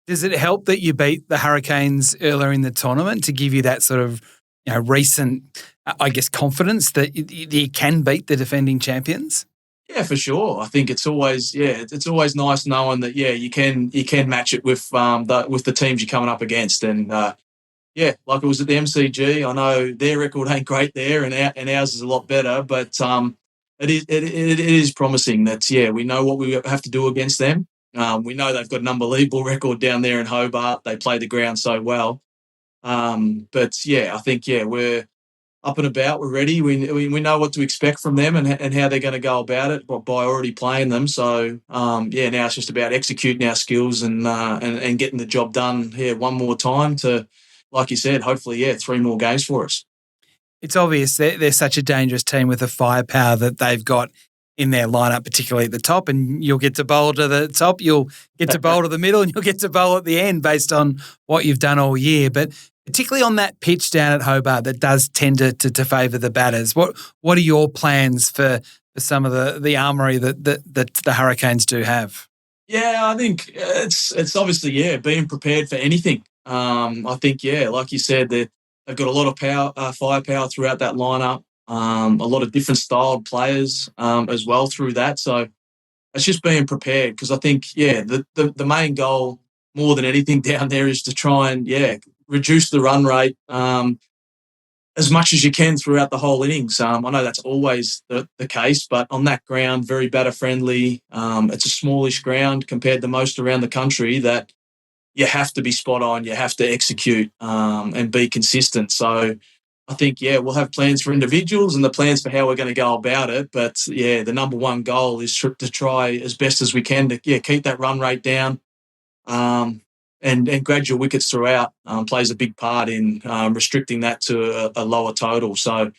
Does it help that you beat the Hurricanes earlier in the tournament to give you that sort of recent, I guess, confidence that you can beat the defending champions? Yeah, for sure. I think it's always nice knowing that you can match it with the teams you're coming up against, and like it was at the MCG. I know their record ain't great there, and ours is a lot better, but it is promising. We know what we have to do against them. We know they've got an unbelievable record down there in Hobart. They play the ground so well. I think we're up and about. We're ready. We know what to expect from them and how they're going to go about it by already playing them. So now it's just about executing our skills and getting the job done here one more time to, like you said, hopefully 3 more games for us. It's obvious they're such a dangerous team with the firepower that they've got in their lineup, particularly at the top, and you'll get to bowl to the top, you'll get to bowl to the middle, and you'll get to bowl at the end based on what you've done all year. But particularly on that pitch down at Hobart that does tend to favour the batters, what are your plans for some of the armoury that the Hurricanes do have? Yeah, I think it's obviously, being prepared for anything. I think, like you said, they've got a lot of firepower throughout that lineup. A lot of different styled players as well through that. So it's just being prepared, because I think, the main goal more than anything down there is to try and, reduce the run rate as much as you can throughout the whole innings. I know that's always the case, but on that ground, very batter friendly. It's a smallish ground compared to most around the country that you have to be spot on, you have to execute and be consistent. So I think, we'll have plans for individuals and the plans for how we're going to go about it. But, the number one goal is to try as best as we can to keep that run rate down. And gradual wickets throughout plays a big part in restricting that to a lower total. So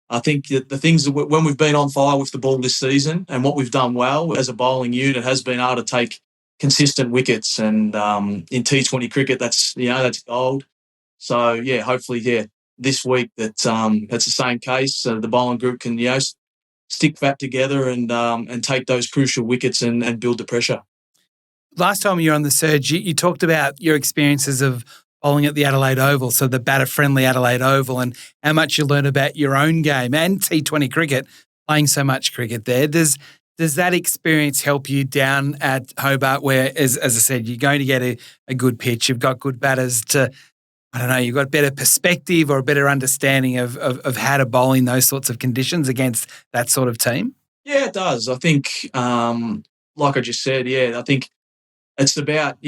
I think that the things that when we've been on fire with the ball this season, and what we've done well as a bowling unit has been able to take consistent wickets. And in T20 cricket, that's gold. So, hopefully, this week that's the same case. So the bowling group can, stick that together and take those crucial wickets and build the pressure. Last time you were on the Surge, you talked about your experiences of bowling at the Adelaide Oval, so the batter-friendly Adelaide Oval, and how much you learned about your own game and T20 cricket, playing so much cricket there. Does that experience help you down at Hobart where, as I said, you're going to get a good pitch, you've got good batters to, I don't know, you've got better perspective or a better understanding of how to bowl in those sorts of conditions against that sort of team? Yeah, it does. I think, like I just said, I think it's about,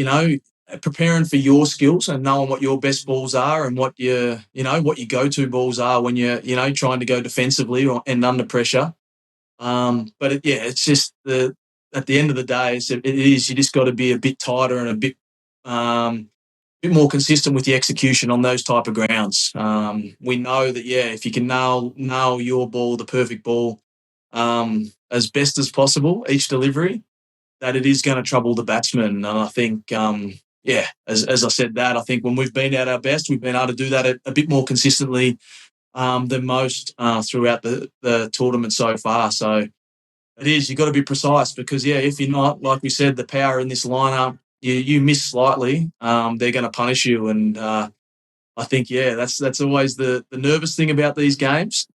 preparing for your skills and knowing what your best balls are and what your go-to balls are when you're, trying to go defensively and under pressure. But it's just at the end of the day, you just got to be a bit tighter and a bit more consistent with the execution on those type of grounds. We know that, if you can nail your ball, the perfect ball, as best as possible, each delivery, that it is going to trouble the batsman. And I think, as I said that, I think when we've been at our best, we've been able to do that a bit more consistently than most throughout the tournament so far. So it is, you've got to be precise, because, if you're not, like we said, the power in this lineup, you miss slightly, they're going to punish you. And I think, that's always the nervous thing about these games.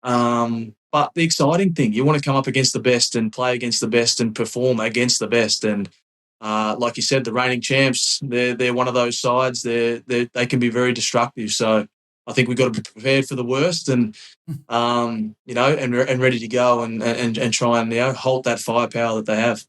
But the exciting thing, you want to come up against the best and play against the best and perform against the best. And like you said, the reigning champs, they're one of those sides. They can be very destructive. So I think we've got to be prepared for the worst and and ready to go and try and halt that firepower that they have.